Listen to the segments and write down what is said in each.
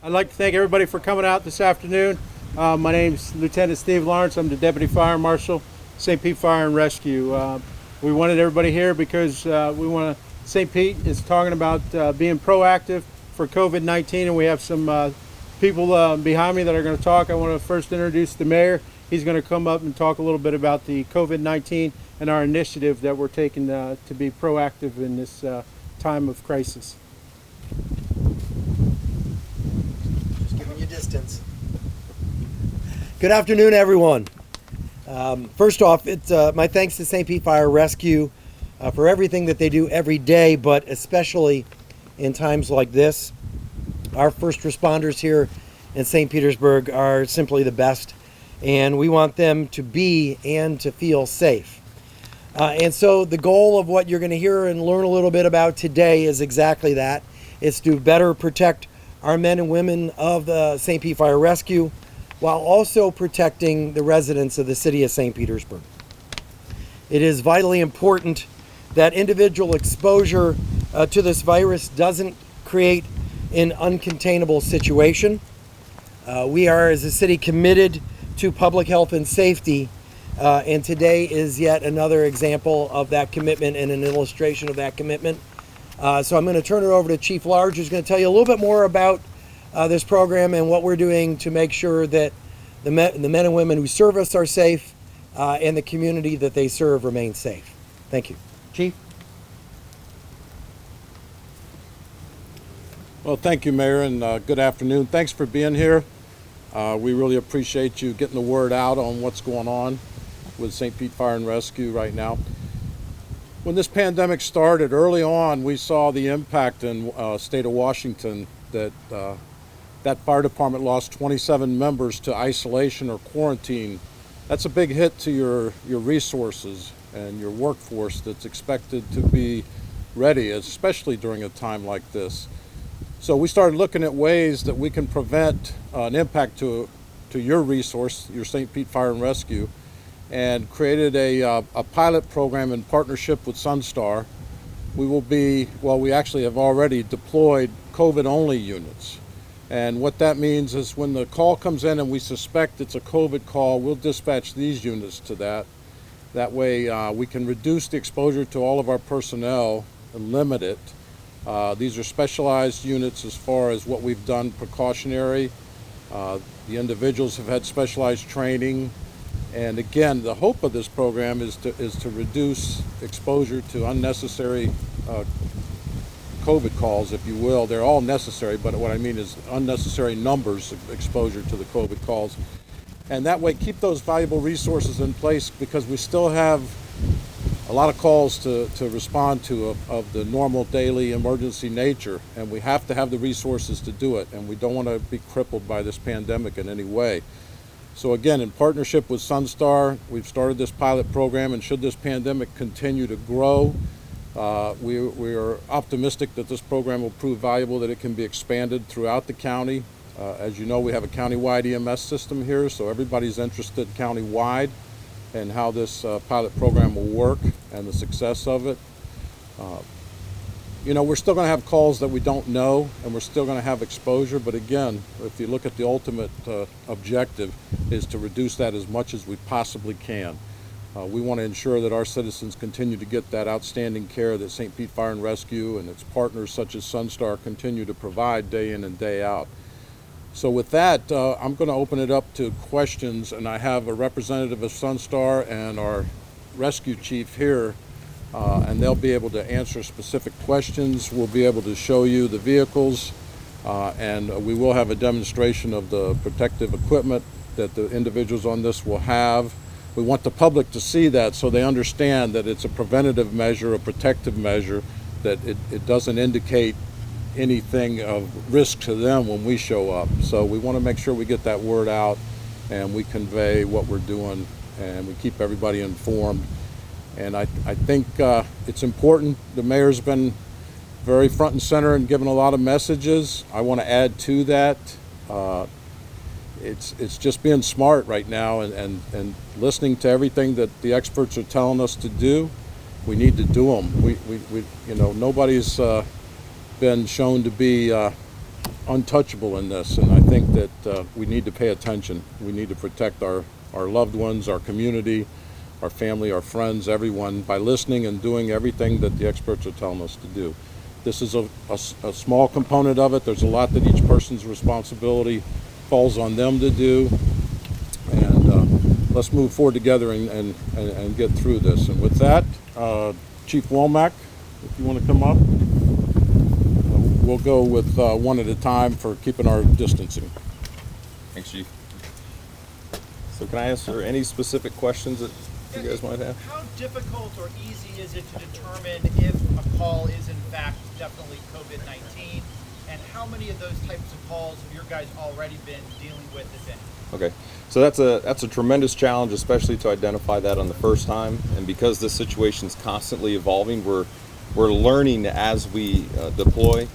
I'd like to thank everybody for coming out this afternoon. My name's Lieutenant Steve Lawrence. I'm the Deputy Fire Marshal, St. Pete Fire and Rescue. We wanted everybody here because St. Pete is talking about being proactive for COVID-19, and we have some people behind me that are going to talk. I want to first introduce the mayor. He's going to come up and talk a little bit about the COVID-19 and our initiative that we're taking to be proactive in this time of crisis. Distance. Good afternoon, everyone. First off, it's my thanks to St. Pete Fire Rescue for everything that they do every day, but especially in times like this. Our first responders here in St. Petersburg are simply the best, and we want them to be and to feel safe. And so the goal of what you're going to hear and learn a little bit about today is exactly that. It's to better protect our men and women of the St. Pete Fire Rescue while also protecting the residents of the city of St. Petersburg. It is vitally important that individual exposure to this virus doesn't create an uncontainable situation. We are, as a city, committed to public health and safety, and today is yet another example of that commitment and an illustration of that commitment. So I'm going to turn it over to Chief Large, who's going to tell you a little bit more about this program and what we're doing to make sure that the men and women who serve us are safe and the community that they serve remains safe. Thank you. Chief? Well, thank you, Mayor, and good afternoon. Thanks for being here. We really appreciate you getting the word out on what's going on with St. Pete Fire and Rescue right now. When this pandemic started, early on, we saw the impact in state of Washington that that fire department lost 27 members to isolation or quarantine. That's a big hit to your resources and your workforce that's expected to be ready, especially during a time like this. So we started looking at ways that we can prevent an impact to your resource, your St. Pete Fire and Rescue, and created a pilot program in partnership with Sunstar. We actually have already deployed COVID-only units. And what that means is when the call comes in and we suspect it's a COVID call, we'll dispatch these units to that. That way we can reduce the exposure to all of our personnel and limit it. These are specialized units as far as what we've done precautionary. The individuals have had specialized training. And again, the hope of this program is to reduce exposure to unnecessary COVID calls, if you will. They're all necessary, but what I mean is unnecessary numbers of exposure to the COVID calls. And that way keep those valuable resources in place, because we still have a lot of calls to respond to of the normal daily emergency nature, and we have to have the resources to do it, and we don't want to be crippled by this pandemic in any way. So again, in partnership with Sunstar, we've started this pilot program, and should this pandemic continue to grow, we are optimistic that this program will prove valuable, that it can be expanded throughout the county. As you know, we have a county-wide EMS system here, so everybody's interested county-wide in how this pilot program will work and the success of it. We're still going to have calls that we don't know, and we're still going to have exposure, but again, if you look at the ultimate objective is to reduce that as much as we possibly can. We want to ensure that our citizens continue to get that outstanding care that St. Pete Fire and Rescue and its partners such as Sunstar continue to provide day in and day out. So with that, I'm going to open it up to questions, and I have a representative of Sunstar and our rescue chief here, and they'll be able to answer specific questions. We'll be able to show you the vehicles, and we will have a demonstration of the protective equipment that the individuals on this will have. We want the public to see that so they understand that it's a preventative measure, a protective measure, that it doesn't indicate anything of risk to them when we show up. So we want to make sure we get that word out and we convey what we're doing and we keep everybody informed. And I think it's important. The mayor's been very front and center and given a lot of messages. I want to add to that. It's just being smart right now and listening to everything that the experts are telling us to do. We need to do them. Nobody's been shown to be untouchable in this, and I think that we need to pay attention. We need to protect our loved ones, our community, our family, our friends, everyone, by listening and doing everything that the experts are telling us to do. This is a small component of it. There's a lot that each person's responsibility falls on them to do, and let's move forward together and get through this. And with that, Chief Womack, if you want to come up. We'll go with one at a time for keeping our distancing. Thanks, Chief. So can I answer any specific questions that you guys might have? How difficult or easy is it to determine if a call is in fact definitely COVID-19? And how many of those types of calls have your guys already been dealing with, if any? Okay, so that's a tremendous challenge, especially to identify that on the first time. And because this situation is constantly evolving, we're learning as we deploy.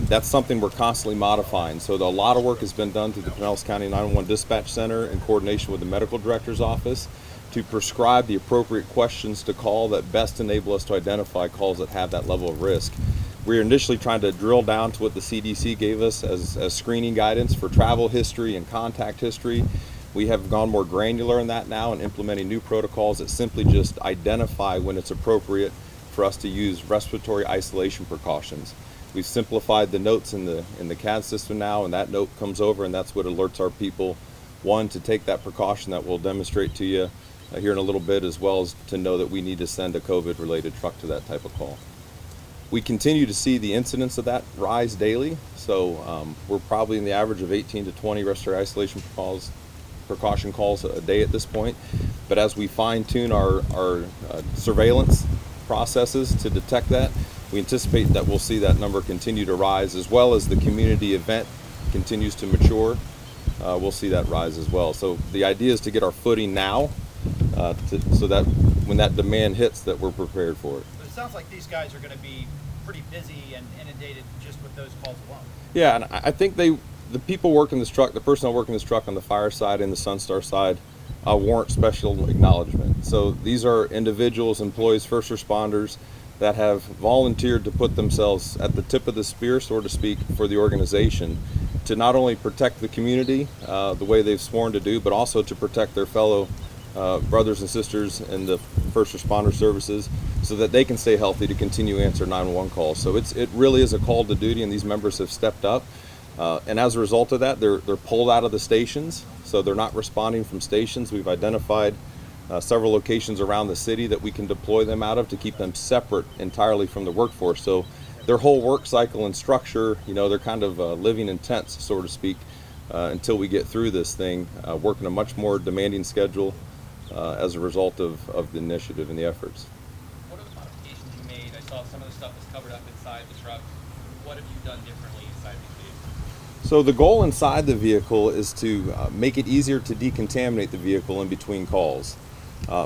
That's something we're constantly modifying. So a lot of work has been done through the Pinellas County 911 Dispatch Center in coordination with the Medical Director's Office to prescribe the appropriate questions to call that best enable us to identify calls that have that level of risk. We were initially trying to drill down to what the CDC gave us as screening guidance for travel history and contact history. We have gone more granular in that now and implementing new protocols that simply just identify when it's appropriate for us to use respiratory isolation precautions. We've simplified the notes in the CAD system now, and that note comes over, and that's what alerts our people, one, to take that precaution that we'll demonstrate to you here in a little bit, as well as to know that we need to send a COVID-related truck to that type of call. We continue to see the incidence of that rise daily, so we're probably in the average of 18 to 20 respiratory isolation precaution calls a day at this point. But as we fine-tune our surveillance processes to detect that, we anticipate that we'll see that number continue to rise, as well as the community event continues to mature. We'll see that rise as well. So the idea is to get our footing now, so that when that demand hits, that we're prepared for it. But it sounds like these guys are going to be pretty busy and inundated just with those calls alone. Yeah, and I think the people working this truck, the personnel working this truck on the fire side and the Sunstar side, warrant special acknowledgement. So these are individuals, employees, first responders that have volunteered to put themselves at the tip of the spear, so to speak, for the organization to not only protect the community the way they've sworn to do, but also to protect their fellow brothers and sisters in the first responder services so that they can stay healthy to continue to answer 911 calls. So it really is a call to duty, and these members have stepped up. And as a result of that, they're pulled out of the stations, so they're not responding from stations. We've identified several locations around the city that we can deploy them out of to keep them separate entirely from the workforce. So their whole work cycle and structure, they're kind of living in tents, so to speak, until we get through this thing, working a much more demanding schedule as a result of the initiative and the efforts. What are the modifications you made? I saw some of the stuff was covered up inside the truck. What have you done differently inside these vehicles? So the goal inside the vehicle is to make it easier to decontaminate the vehicle in between calls.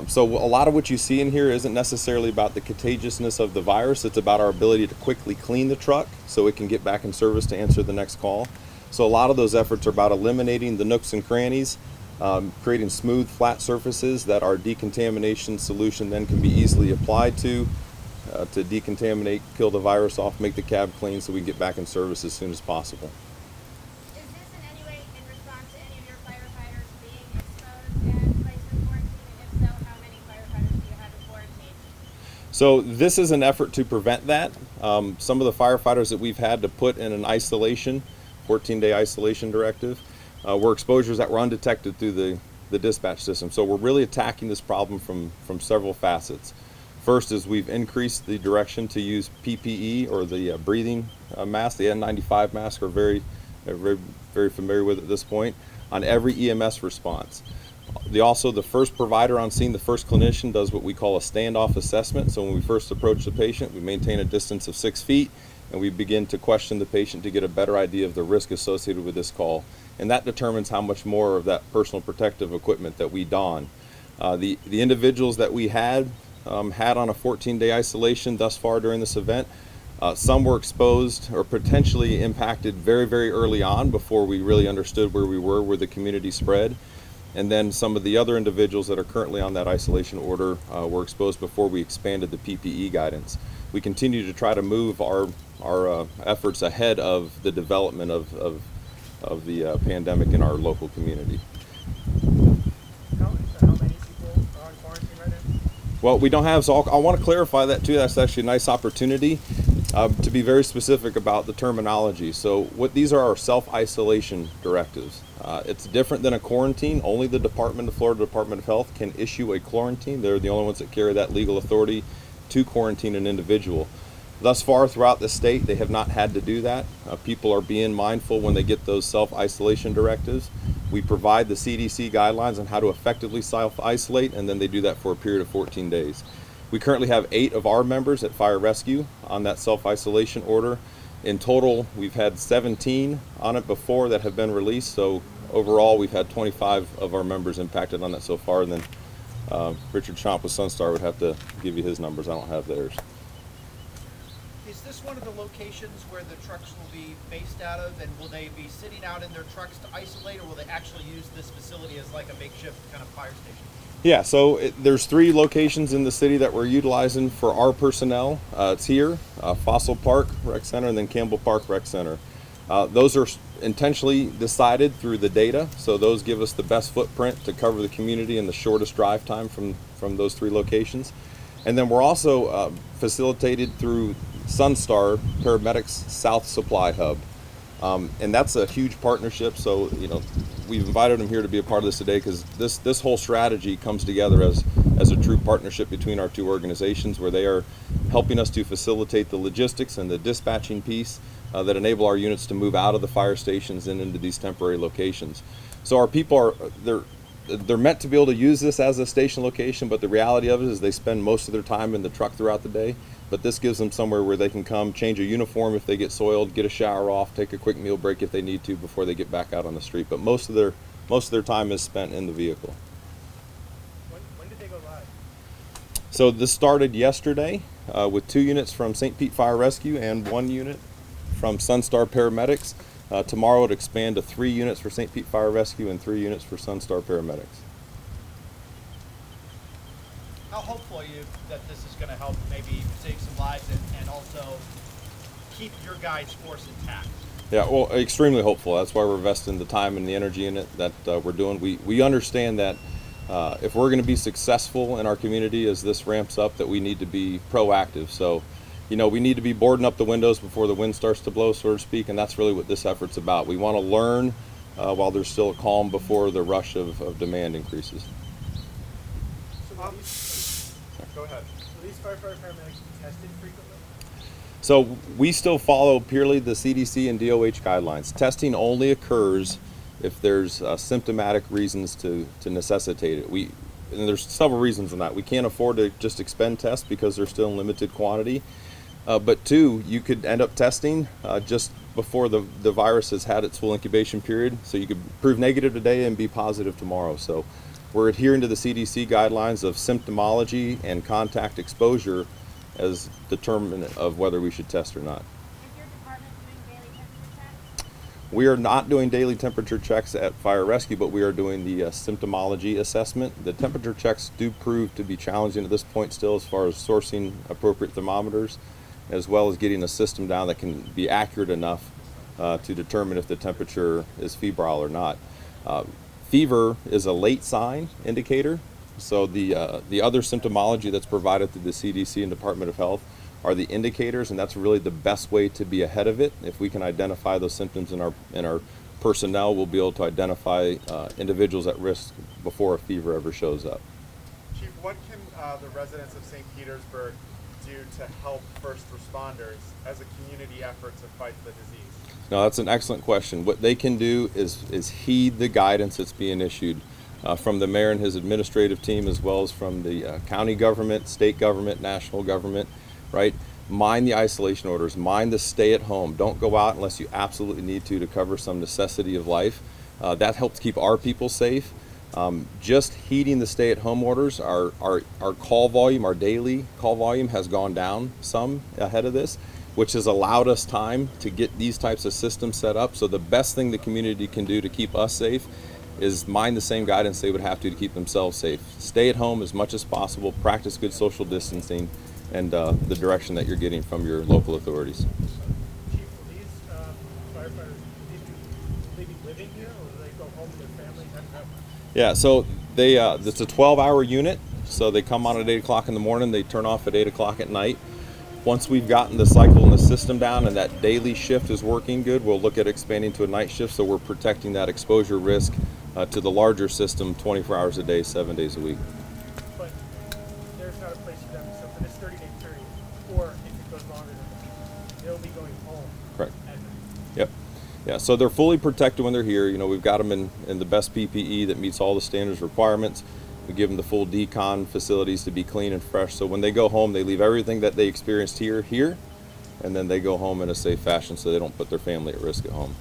So a lot of what you see in here isn't necessarily about the contagiousness of the virus. It's about our ability to quickly clean the truck so it can get back in service to answer the next call. So a lot of those efforts are about eliminating the nooks and crannies, creating smooth, flat surfaces that our decontamination solution then can be easily applied to decontaminate, kill the virus off, make the cab clean so we can get back in service as soon as possible. Is this in any way in response to any of your firefighters being exposed and placed in quarantine? If so, how many firefighters do you have in quarantine? So this is an effort to prevent that. Some of the firefighters that we've had to put in an isolation, 14-day isolation directive, were exposures that were undetected through the dispatch system. So we're really attacking this problem from several facets. First is we've increased the direction to use PPE, or the breathing mask. The N95 mask are very familiar with at this point on every EMS response. The first provider on scene, the first clinician, does what we call a standoff assessment. So when we first approach the patient, we maintain a distance of 6 feet, and we begin to question the patient to get a better idea of the risk associated with this call. And that determines how much more of that personal protective equipment that we don. The individuals that we had on a 14-day isolation thus far during this event, some were exposed or potentially impacted very, very early on before we really understood where we were, where the community spread. And then some of the other individuals that are currently on that isolation order were exposed before we expanded the PPE guidance. we continue to try to move our efforts ahead of the development of the pandemic in our local community. How many people are on quarantine right now? Well, we don't have, so I want to clarify that too. That's actually a nice opportunity to be very specific about the terminology. So these are our self-isolation directives. It's different than a quarantine. Only the Florida Department of Health can issue a quarantine. They're the only ones that carry that legal authority to quarantine an individual. Thus far throughout the state, they have not had to do that. People are being mindful when they get those self-isolation directives. We provide the CDC guidelines on how to effectively self-isolate, and then they do that for a period of 14 days. We currently have 8 of our members at Fire Rescue on that self-isolation order. In total, we've had 17 on it before that have been released, so overall we've had 25 of our members impacted on that so far, and then Richard Chomp with Sunstar would have to give you his numbers. I don't have theirs. Is this one of the locations where the trucks will be based out of, and will they be sitting out in their trucks to isolate, or will they actually use this facility as like a makeshift kind of fire station? Yeah, so there's 3 locations in the city that we're utilizing for our personnel. It's here, Fossil Park Rec Center, and then Campbell Park Rec Center. Those are intentionally decided through the data, so those give us the best footprint to cover the community and the shortest drive time from those 3 locations. And then we're also facilitated through Sunstar Paramedics South Supply Hub. And that's a huge partnership, so we've invited them here to be a part of this today because this whole strategy comes together as a true partnership between our 2 organizations, where they are helping us to facilitate the logistics and the dispatching piece that enable our units to move out of the fire stations and into these temporary locations. So our people they're meant to be able to use this as a station location, but the reality of it is they spend most of their time in the truck throughout the day. But this gives them somewhere where they can come, change a uniform if they get soiled, get a shower off, take a quick meal break if they need to before they get back out on the street. But most of their time is spent in the vehicle. When did they go live? So this started yesterday with 2 units from St. Pete Fire Rescue and 1 unit from Sunstar Paramedics. Tomorrow it expand to 3 units for St. Pete Fire Rescue and 3 units for Sunstar Paramedics. How hopeful are you that this is going to help maybe save some lives and also keep your guys' force intact? Yeah, well, extremely hopeful. That's why we're investing the time and the energy in it that we're doing. We understand that if we're going to be successful in our community as this ramps up, that we need to be proactive. So, we need to be boarding up the windows before the wind starts to blow, so to speak, and that's really what this effort's about. We want to learn while there's still a calm before the rush of demand increases. Go ahead. Will these firefighter paramedics be tested frequently? So we still follow purely the CDC and DOH guidelines. Testing only occurs if there's symptomatic reasons to necessitate it. And there's several reasons in that. We can't afford to just expend tests because they're still in limited quantity. But 2, you could end up testing just before the virus has had its full incubation period. So you could prove negative today and be positive tomorrow. So we're adhering to the CDC guidelines of symptomology and contact exposure as determinant of whether we should test or not. Is your department doing daily temperature checks? We are not doing daily temperature checks at Fire Rescue, but we are doing the symptomology assessment. The temperature checks do prove to be challenging at this point still as far as sourcing appropriate thermometers, as well as getting a system down that can be accurate enough to determine if the temperature is febrile or not. Fever is a late sign indicator, so the other symptomology that's provided through the CDC and Department of Health are the indicators, and that's really the best way to be ahead of it. If we can identify those symptoms in our personnel, we'll be able to identify individuals at risk before a fever ever shows up. Chief, what can the residents of St. Petersburg do to help first responders as a community effort to fight the disease? No, that's an excellent question. What they can do is heed the guidance that's being issued from the mayor and his administrative team, as well as from the county government, state government, national government, right? Mind the isolation orders, mind the stay at home. Don't go out unless you absolutely need to cover some necessity of life. That helps keep our people safe. Just heeding the stay at home orders, our call volume, our daily call volume has gone down some ahead of this, which has allowed us time to get these types of systems set up. So the best thing the community can do to keep us safe is mind the same guidance they would have to keep themselves safe. Stay at home as much as possible, practice good social distancing, and the direction that you're getting from your local authorities. Chief, will these firefighters, will they be living here, or will they go home to their families? How does that work? Yeah, so it's a 12-hour unit, so they come on at 8 o'clock in the morning, they turn off at 8 o'clock at night. Once we've gotten the cycle and the system down and that daily shift is working good, we'll look at expanding to a night shift, so we're protecting that exposure risk to the larger system 24 hours a day, 7 days a week. But there's not a place for them, so for this 30-day period, or if it goes longer than that, they'll be going home. Correct. At night. Yep. Yeah, so they're fully protected when they're here. You know, we've got them in the best PPE that meets all the standards requirements. We give them the full decon facilities to be clean and fresh. So when they go home, they leave everything that they experienced here, and then they go home in a safe fashion so they don't put their family at risk at home.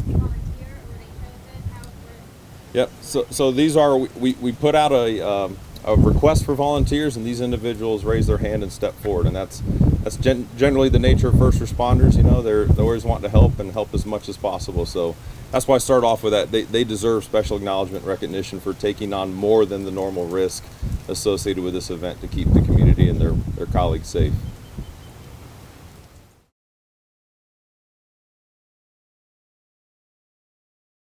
Volunteer, or were they chosen? How was Yep. So these are we put out a request for volunteers, and these individuals raise their hand and step forward, and that's generally the nature of first responders. You know, they're always wanting to help and help as much as possible. So that's why I start off with that. They deserve special acknowledgement and recognition for taking on more than the normal risk associated with this event to keep the community and their colleagues safe.